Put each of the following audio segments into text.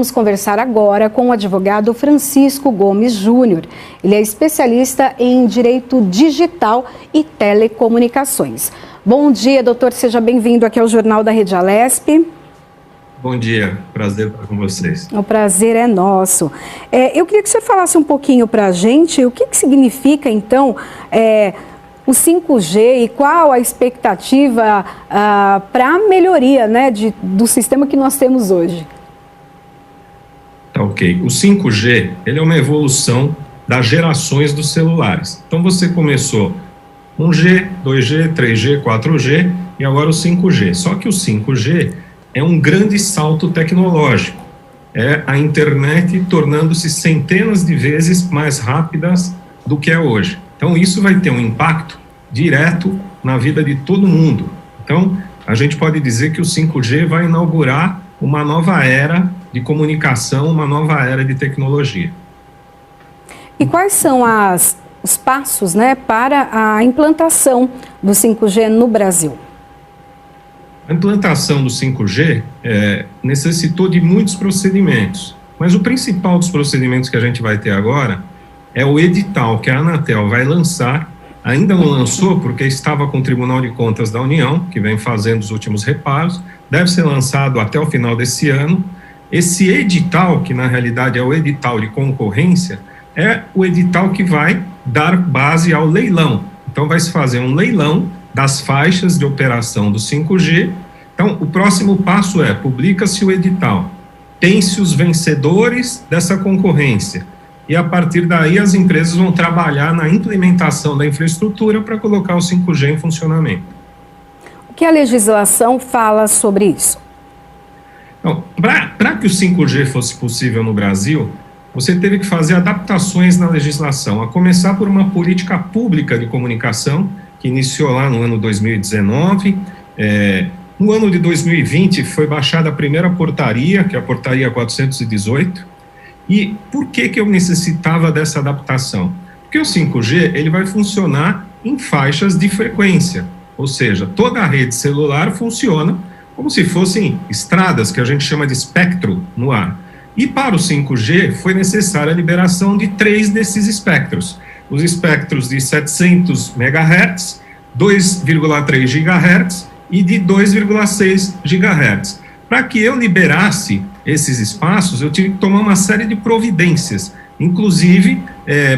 Vamos conversar agora com o advogado Francisco Gomes Júnior. Ele é especialista em direito digital e telecomunicações. Bom dia, doutor. Seja bem-vindo aqui ao Jornal da Rede Alesp. Bom dia, prazer estar com vocês. O prazer é nosso. Eu queria que você falasse um pouquinho para a gente o que significa, então, o 5G e qual a expectativa para a melhoria, né, do sistema que nós temos hoje. Tá, ok. O 5G, ele é uma evolução das gerações dos celulares. Então você começou 1G, 2G, 3G, 4G e agora o 5G. Só que o 5G é um grande salto tecnológico. É a internet tornando-se centenas de vezes mais rápidas do que é hoje. Então isso vai ter um impacto direto na vida de todo mundo. Então a gente pode dizer que o 5G vai inaugurar uma nova era de comunicação, uma nova era de tecnologia. E quais são os passos, né, para a implantação do 5G no Brasil? A implantação do 5G necessitou de muitos procedimentos, mas o principal dos procedimentos que a gente vai ter agora é o edital que a Anatel vai lançar. Ainda não lançou porque estava com o Tribunal de Contas da União, que vem fazendo os últimos reparos, deve ser lançado até o final desse ano. Esse edital, que na realidade é o edital de concorrência, é o edital que vai dar base ao leilão. Então vai se fazer um leilão das faixas de operação do 5G. Então o próximo passo publica-se o edital, tem-se os vencedores dessa concorrência, e a partir daí as empresas vão trabalhar na implementação da infraestrutura para colocar o 5G em funcionamento. O que a legislação fala sobre isso? Então, para que o 5G fosse possível no Brasil, você teve que fazer adaptações na legislação, a começar por uma política pública de comunicação, que iniciou lá no ano 2019. No ano de 2020 foi baixada a primeira portaria, que é a portaria 418. E por que eu necessitava dessa adaptação? Porque o 5G ele vai funcionar em faixas de frequência, ou seja, toda a rede celular funciona como se fossem estradas, que a gente chama de espectro no ar. E para o 5G foi necessária a liberação de 3 desses espectros. Os espectros de 700 MHz, 2,3 GHz e de 2,6 GHz. Para que eu liberasse esses espaços, eu tive que tomar uma série de providências, inclusive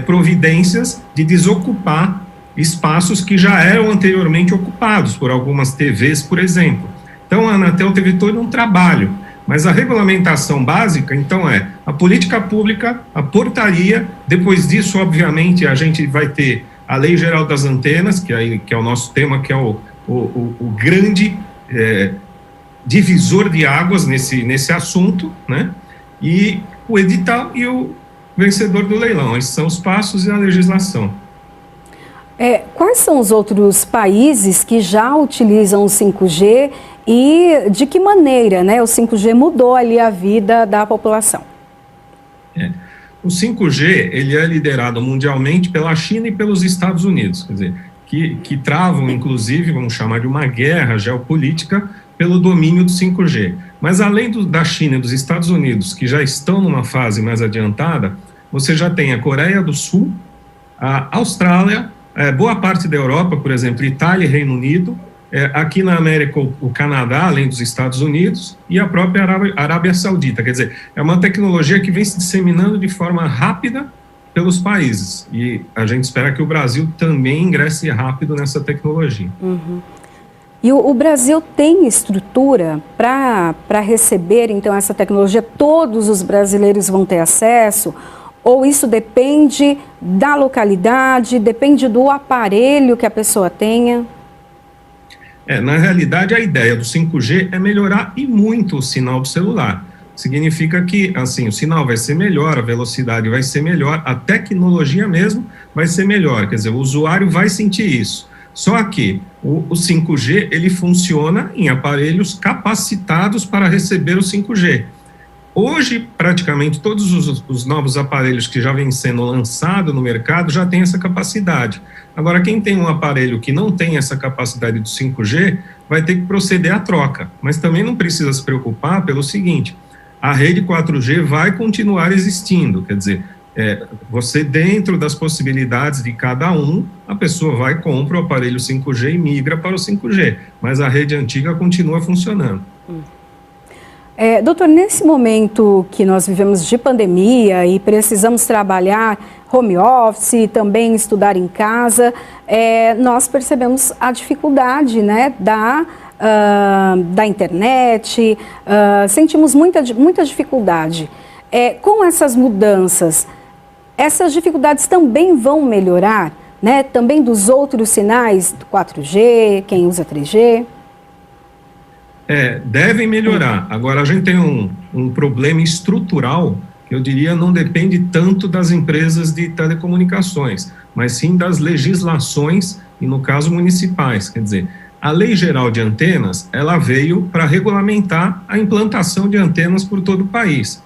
providências de desocupar espaços que já eram anteriormente ocupados por algumas TVs, por exemplo. Então a Anatel teve todo um trabalho, mas a regulamentação básica, então, a política pública, a portaria. Depois disso, obviamente, a gente vai ter a Lei Geral das Antenas, que é o nosso tema, que é o grande divisor de águas nesse assunto, né? E o edital e o vencedor do leilão. Esses são os passos e a legislação. Quais são os outros países que já utilizam o 5G e de que maneira, né, o 5G mudou ali a vida da população? O 5G ele é liderado mundialmente pela China e pelos Estados Unidos, quer dizer, que travam, inclusive, vamos chamar de uma guerra geopolítica pelo domínio do 5G. Mas além da China e dos Estados Unidos, que já estão numa fase mais adiantada, você já tem a Coreia do Sul, a Austrália, boa parte da Europa, por exemplo, Itália e Reino Unido, aqui na América o Canadá, além dos Estados Unidos, e a própria Arábia Saudita. Quer dizer, é uma tecnologia que vem se disseminando de forma rápida pelos países, e a gente espera que o Brasil também ingresse rápido nessa tecnologia. Uhum. E o Brasil tem estrutura para receber, então, essa tecnologia? Todos os brasileiros vão ter acesso? Ou isso depende da localidade, depende do aparelho que a pessoa tenha? Na realidade, a ideia do 5G é melhorar e muito o sinal do celular. Significa que, assim, o sinal vai ser melhor, a velocidade vai ser melhor, a tecnologia mesmo vai ser melhor. Quer dizer, o usuário vai sentir isso. Só que o 5G, ele funciona em aparelhos capacitados para receber o 5G. Hoje, praticamente todos os novos aparelhos que já vêm sendo lançados no mercado já têm essa capacidade. Agora, quem tem um aparelho que não tem essa capacidade do 5G, vai ter que proceder à troca. Mas também não precisa se preocupar pelo seguinte, a rede 4G vai continuar existindo, quer dizer, você dentro das possibilidades de cada um, a pessoa vai, compra o aparelho 5G e migra para o 5G, mas a rede antiga continua funcionando. Doutor, nesse momento que nós vivemos de pandemia e precisamos trabalhar home office, também estudar em casa, nós percebemos a dificuldade, né, da internet, sentimos muita dificuldade. Com essas mudanças, essas dificuldades também vão melhorar, né, também dos outros sinais do 4G, quem usa 3G? Devem melhorar. Agora, a gente tem um problema estrutural, que eu diria não depende tanto das empresas de telecomunicações, mas sim das legislações, e no caso municipais. Quer dizer, a Lei Geral de Antenas, ela veio para regulamentar a implantação de antenas por todo o país.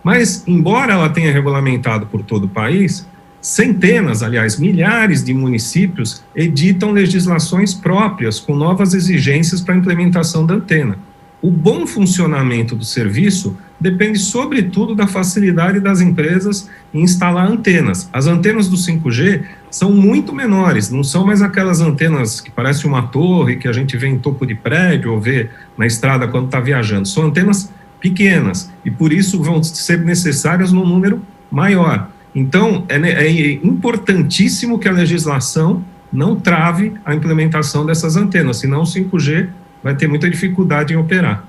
Mas, embora ela tenha regulamentado por todo o país, centenas, aliás, milhares de municípios editam legislações próprias com novas exigências para a implementação da antena. O bom funcionamento do serviço depende, sobretudo, da facilidade das empresas em instalar antenas. As antenas do 5G são muito menores, não são mais aquelas antenas que parecem uma torre que a gente vê em topo de prédio ou vê na estrada quando está viajando. São antenas pequenas e, por isso, vão ser necessárias num número maior. Então, é importantíssimo que a legislação não trave a implementação dessas antenas, senão o 5G vai ter muita dificuldade em operar.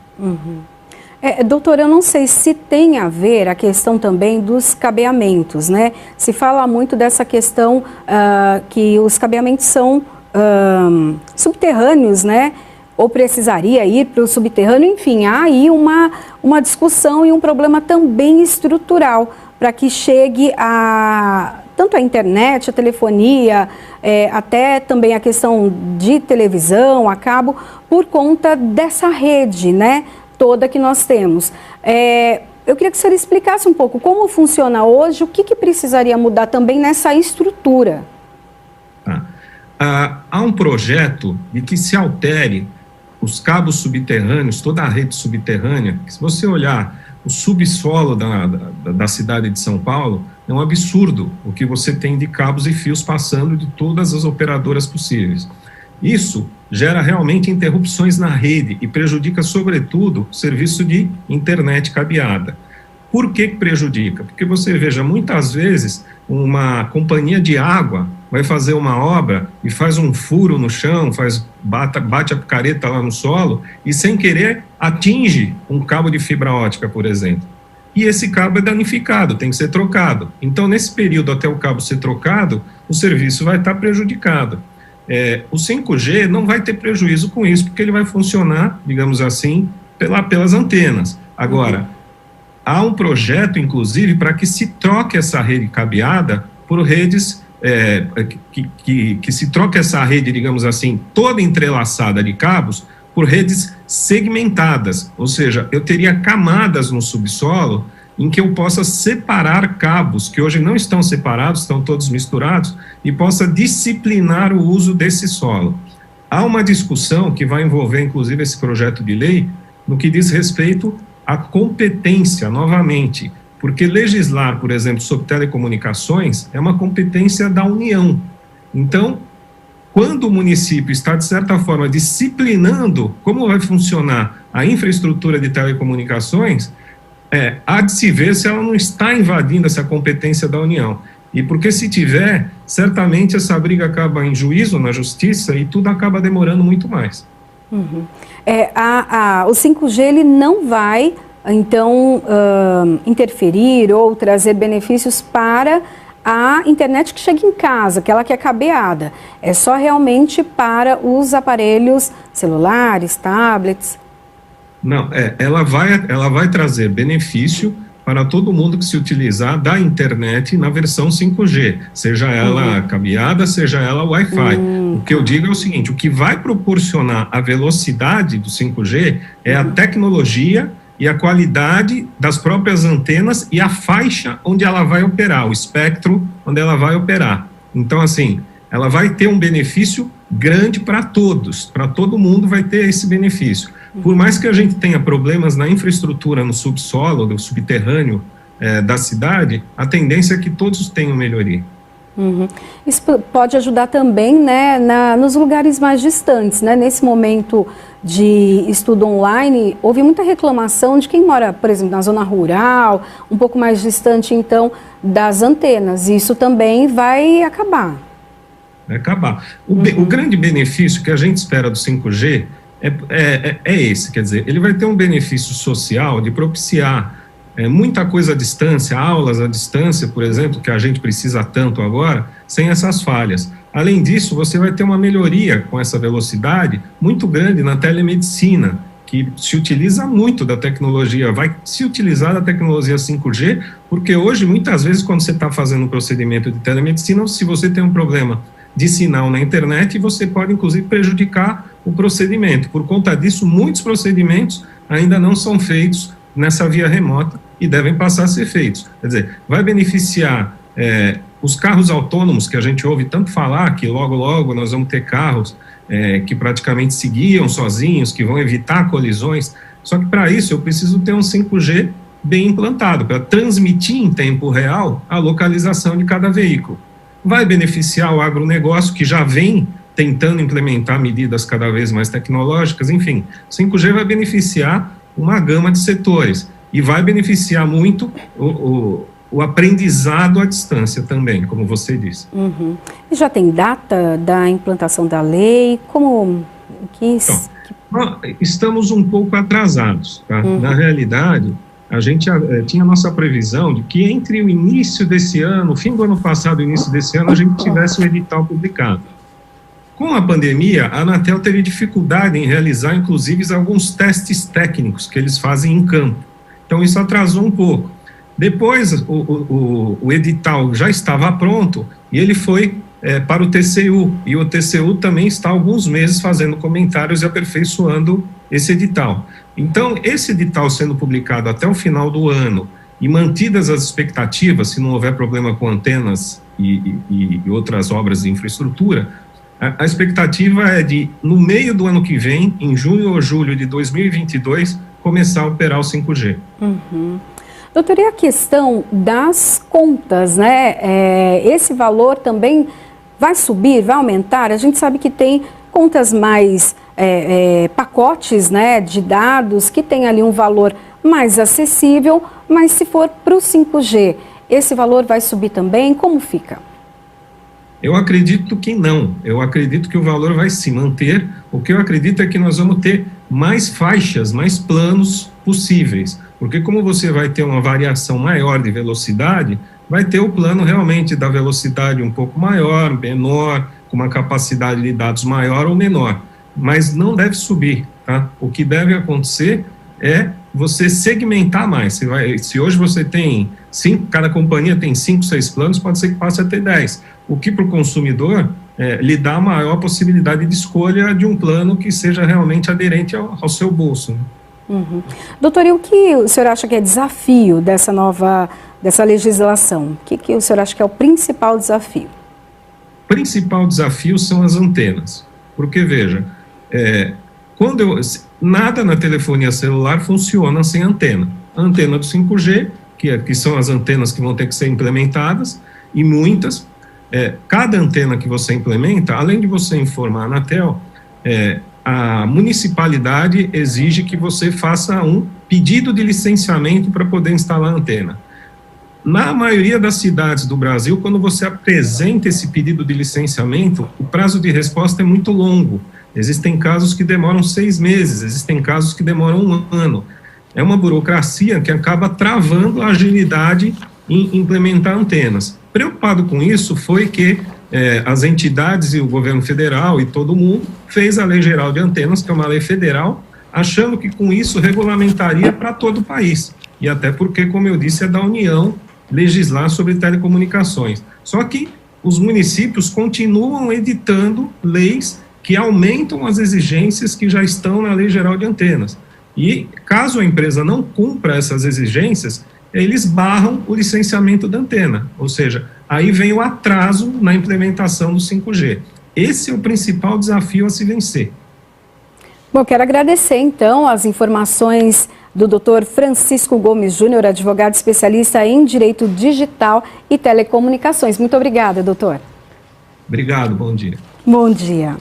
Doutor, eu não sei se tem a ver a questão também dos cabeamentos, né? Se fala muito dessa questão que os cabeamentos são subterrâneos, né? Ou precisaria ir para o subterrâneo, enfim, há aí uma discussão e um problema também estrutural para que chegue tanto a internet, a telefonia, até também a questão de televisão, a cabo, por conta dessa rede, né, toda que nós temos. Eu queria que o senhor explicasse um pouco como funciona hoje, o que precisaria mudar também nessa estrutura. Há um projeto de que se altere os cabos subterrâneos, toda a rede subterrânea, que se você olhar o subsolo da cidade de São Paulo, é um absurdo o que você tem de cabos e fios passando de todas as operadoras possíveis. Isso gera realmente interrupções na rede e prejudica, sobretudo, o serviço de internet cabeada. Por que prejudica? Porque você veja, muitas vezes, uma companhia de água vai fazer uma obra e faz um furo no chão, bate a picareta lá no solo e, sem querer, atinge um cabo de fibra ótica, por exemplo. E esse cabo é danificado, tem que ser trocado. Então, nesse período, até o cabo ser trocado, o serviço vai estar prejudicado. O 5G não vai ter prejuízo com isso, porque ele vai funcionar, digamos assim, pelas antenas. Agora, há um projeto, inclusive, para que se troque essa rede cabeada por redes, que se troque essa rede, digamos assim, toda entrelaçada de cabos, por redes segmentadas, ou seja, eu teria camadas no subsolo em que eu possa separar cabos, que hoje não estão separados, estão todos misturados, e possa disciplinar o uso desse solo. Há uma discussão que vai envolver, inclusive, esse projeto de lei, no que diz respeito à competência, novamente, porque legislar, por exemplo, sobre telecomunicações é uma competência da União. Então, quando o município está, de certa forma, disciplinando como vai funcionar a infraestrutura de telecomunicações, há de se ver se ela não está invadindo essa competência da União. E porque, se tiver, certamente essa briga acaba em juízo, na justiça, e tudo acaba demorando muito mais. O 5G ele não vai, então, interferir ou trazer benefícios para a internet que chega em casa, aquela que é cabeada. É só realmente para os aparelhos celulares, tablets? Não, ela vai trazer benefício para todo mundo que se utilizar da internet na versão 5G, seja ela cabeada, seja ela Wi-Fi. O que eu digo é o seguinte, o que vai proporcionar a velocidade do 5G é a tecnologia e a qualidade das próprias antenas e a faixa onde ela vai operar, o espectro onde ela vai operar. Então, assim, ela vai ter um benefício grande para todos, para todo mundo vai ter esse benefício. Por mais que a gente tenha problemas na infraestrutura, no subsolo, no subterrâneo da cidade, a tendência é que todos tenham melhoria. Isso pode ajudar também, né, nos lugares mais distantes, né? Nesse momento de estudo online, houve muita reclamação de quem mora, por exemplo, na zona rural, um pouco mais distante, então, das antenas. Isso também vai acabar. Vai acabar. O grande benefício que a gente espera do 5G é esse, quer dizer, ele vai ter um benefício social de propiciar muita coisa à distância, aulas à distância, por exemplo, que a gente precisa tanto agora, sem essas falhas. Além disso, você vai ter uma melhoria com essa velocidade muito grande na telemedicina, que se utiliza muito da tecnologia, vai se utilizar da tecnologia 5G, porque hoje, muitas vezes, quando você está fazendo um procedimento de telemedicina, se você tem um problema de sinal na internet, você pode, inclusive, prejudicar o procedimento. Por conta disso, muitos procedimentos ainda não são feitos nessa via remota e devem passar a ser feitos. Quer dizer, vai beneficiar os carros autônomos, que a gente ouve tanto falar, que logo, logo nós vamos ter carros que praticamente se guiam sozinhos, que vão evitar colisões. Só que para isso eu preciso ter um 5G bem implantado, para transmitir em tempo real a localização de cada veículo. Vai beneficiar o agronegócio, que já vem tentando implementar medidas cada vez mais tecnológicas. Enfim, o 5G vai beneficiar uma gama de setores e vai beneficiar muito o aprendizado à distância também, como você disse. E já tem data da implantação da lei? Como Então, estamos um pouco atrasados, tá? Na realidade, a gente tinha a nossa previsão de que entre o início desse ano, o fim do ano passado e o início desse ano, a gente tivesse o edital publicado. Com a pandemia, a Anatel teve dificuldade em realizar, inclusive, alguns testes técnicos que eles fazem em campo. Então, isso atrasou um pouco. Depois, o edital já estava pronto e ele foi para o TCU. E o TCU também está há alguns meses fazendo comentários e aperfeiçoando esse edital. Então, esse edital sendo publicado até o final do ano e mantidas as expectativas, se não houver problema com antenas e outras obras de infraestrutura, a expectativa é de, no meio do ano que vem, em junho ou julho de 2022, começar a operar o 5G. Doutor, e a questão das contas, né? Esse valor também vai subir, vai aumentar? A gente sabe que tem contas mais, pacotes, né, de dados, que tem ali um valor mais acessível, mas se for para o 5G, esse valor vai subir também? Como fica? Eu acredito que não, eu acredito que o valor vai se manter. O que eu acredito é que nós vamos ter mais faixas, mais planos possíveis, porque como você vai ter uma variação maior de velocidade, vai ter o plano realmente da velocidade um pouco maior, menor, com uma capacidade de dados maior ou menor, mas não deve subir, tá? O que deve acontecer é você segmentar mais. Se hoje você tem 5, cada companhia tem 5, 6 planos, pode ser que passe a ter 10. O que para o consumidor lhe dá a maior possibilidade de escolha de um plano que seja realmente aderente ao seu bolso. Né? Doutor, e o que o senhor acha que é desafio dessa legislação? O que o senhor acha que é o principal desafio? O principal desafio são as antenas. Porque, veja, nada na telefonia celular funciona sem antena. A antena do 5G, que são as antenas que vão ter que ser implementadas, e muitas. Cada antena que você implementa, além de você informar a Anatel, a municipalidade exige que você faça um pedido de licenciamento para poder instalar a antena. Na maioria das cidades do Brasil, quando você apresenta esse pedido de licenciamento, o prazo de resposta é muito longo. Existem casos que demoram 6 meses, existem casos que demoram 1 ano. É uma burocracia que acaba travando a agilidade em implementar antenas. Preocupado com isso foi que as entidades e o governo federal e todo mundo fez a Lei Geral de Antenas, que é uma lei federal, achando que com isso regulamentaria para todo o país. E até porque, como eu disse, é da União legislar sobre telecomunicações. Só que os municípios continuam editando leis que aumentam as exigências que já estão na Lei Geral de Antenas. E caso a empresa não cumpra essas exigências, eles barram o licenciamento da antena, ou seja, aí vem o atraso na implementação do 5G. Esse é o principal desafio a se vencer. Bom, quero agradecer então as informações do Dr. Francisco Gomes Júnior, advogado especialista em Direito Digital e Telecomunicações. Muito obrigada, doutor. Obrigado, bom dia. Bom dia.